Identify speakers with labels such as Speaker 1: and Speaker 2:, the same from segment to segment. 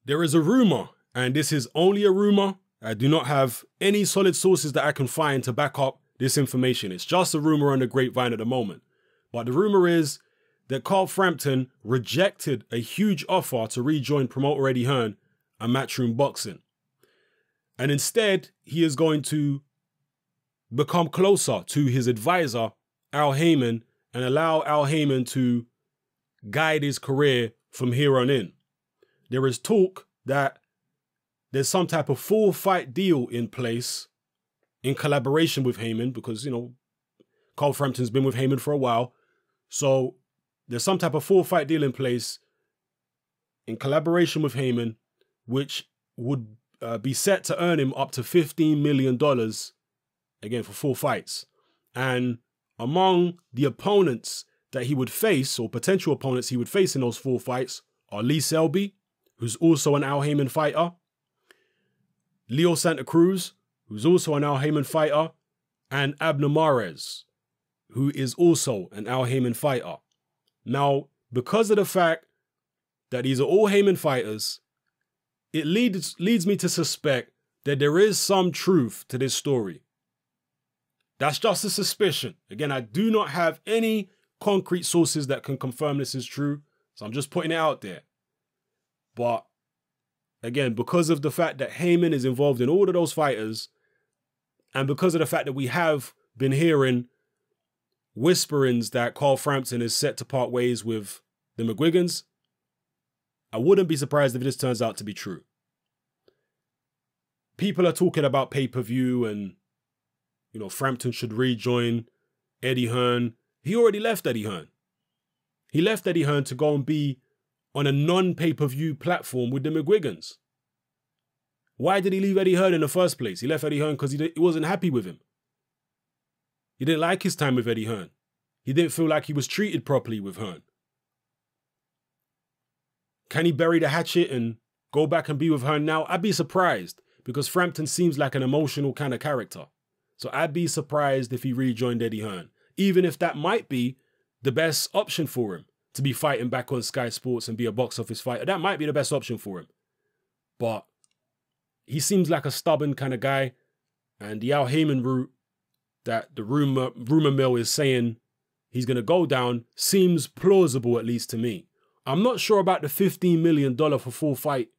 Speaker 1: There is a rumor, and this is only a rumor. I do not have any solid sources that I can find to back up this information. It's just a rumor on the grapevine at the moment. But the rumor is that Carl Frampton rejected a huge offer to rejoin promoter Eddie Hearn and Matchroom Boxing. And instead, he is going to become closer to his advisor, Al Heyman, and allow Al Heyman to guide his career from here on in. There is talk that there's some type of full fight deal in place in collaboration with Heyman because, you know, Carl Frampton's been with Heyman for a while. So there's some type of full fight deal in place in collaboration with Heyman, which would be set to earn him up to $15 million, again, for 4 fights. And among the opponents that he would face, or potential opponents he would face in those 4 fights, are Lee Selby, who's also an Al Heyman fighter, Leo Santa Cruz, who's also an Al Heyman fighter, and Abner Mares, who is also an Al Heyman fighter. Now, because of the fact that these are all Heyman fighters, it leads me to suspect that there is some truth to this story. That's just a suspicion. Again, I do not have any concrete sources that can confirm this is true, so I'm just putting it out there. But again, because of the fact that Heyman is involved in all of those fighters, and because of the fact that we have been hearing whisperings that Carl Frampton is set to part ways with the McGuigans, I wouldn't be surprised if this turns out to be true. People are talking about pay-per-view and, you know, Frampton should rejoin Eddie Hearn. He already left Eddie Hearn. He left Eddie Hearn to go and be on a non-pay-per-view platform with the McGuigans. Why did he leave Eddie Hearn in the first place? He left Eddie Hearn because he wasn't happy with him. He didn't like his time with Eddie Hearn. He didn't feel like he was treated properly with Hearn. Can he bury the hatchet and go back and be with Hearn now? I'd be surprised because Frampton seems like an emotional kind of character. So I'd be surprised if he rejoined Eddie Hearn, even if that might be the best option for him, to be fighting back on Sky Sports and be a box office fighter. That might be the best option for him. But he seems like a stubborn kind of guy, and the Al Heyman route that the rumor mill is saying he's going to go down seems plausible, at least to me. I'm not sure about the $15 million for 4 fight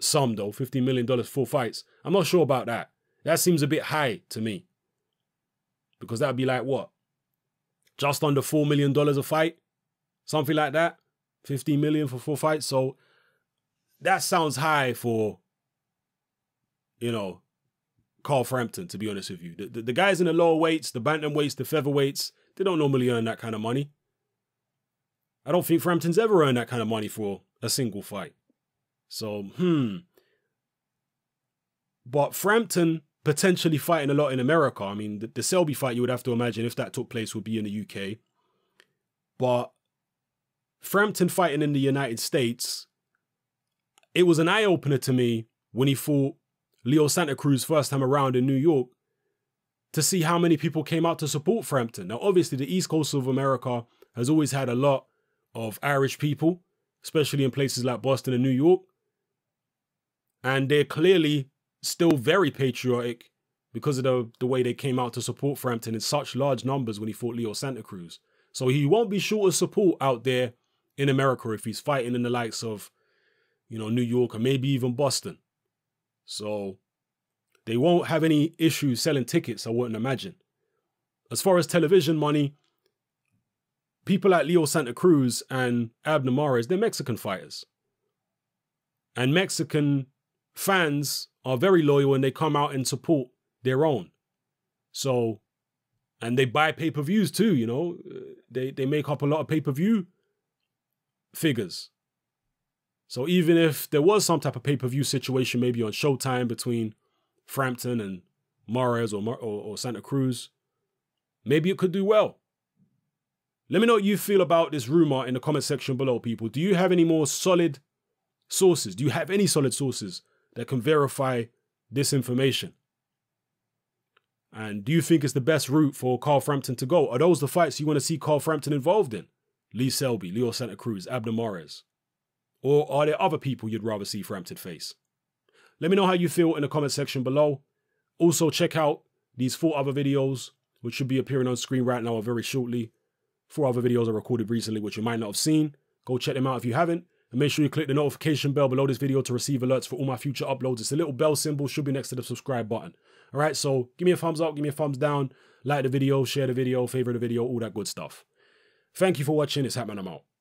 Speaker 1: sum, though. $15 million for 4 fights. I'm not sure about that. That seems a bit high to me. Because that would be like, what? Just under $4 million a fight? Something like that? 15 million for 4 fights? So that sounds high for, you know, Carl Frampton, to be honest with you. The guys in the lower weights, the bantamweights, the featherweights, they don't normally earn that kind of money. I don't think Frampton's ever earned that kind of money for a single fight. So, But Frampton potentially fighting a lot in America. I mean, the Selby fight, you would have to imagine, if that took place, would be in the UK. But Frampton fighting in the United States, it was an eye-opener to me when he fought Leo Santa Cruz first time around in New York to see how many people came out to support Frampton. Now, obviously, the East Coast of America has always had a lot of Irish people, especially in places like Boston and New York. And they're clearly still very patriotic because of the way they came out to support Frampton in such large numbers when he fought Leo Santa Cruz. So he won't be short of support out there in America if he's fighting in the likes of, you know, New York or maybe even Boston. So they won't have any issues selling tickets, I wouldn't imagine. As far as television money, people like Leo Santa Cruz and Abner Mares, they're Mexican fighters. And Mexican fans are very loyal and they come out and support their own. So, and they buy pay-per-views too, you know. They make up a lot of pay-per-view figures. So even if there was some type of pay-per-view situation, maybe on Showtime between Frampton and Mares or Santa Cruz, maybe it could do well. Let me know what you feel about this rumor in the comment section below, people. Do you have any more solid sources? Do you have any solid sources that can verify this information? And do you think it's the best route for Carl Frampton to go? Are those the fights you want to see Carl Frampton involved in? Lee Selby, Leo Santa Cruz, Abner Mares. Or are there other people you'd rather see Frampton face? Let me know how you feel in the comment section below. Also, check out these 4 other videos, which should be appearing on screen right now or very shortly. 4 other videos I recorded recently, which you might not have seen. Go check them out if you haven't. And make sure you click the notification bell below this video to receive alerts for all my future uploads. It's a little bell symbol, should be next to the subscribe button. All right, so give me a thumbs up, give me a thumbs down, like the video, share the video, favorite the video, all that good stuff. Thank you for watching. It's Hearn, I'm out.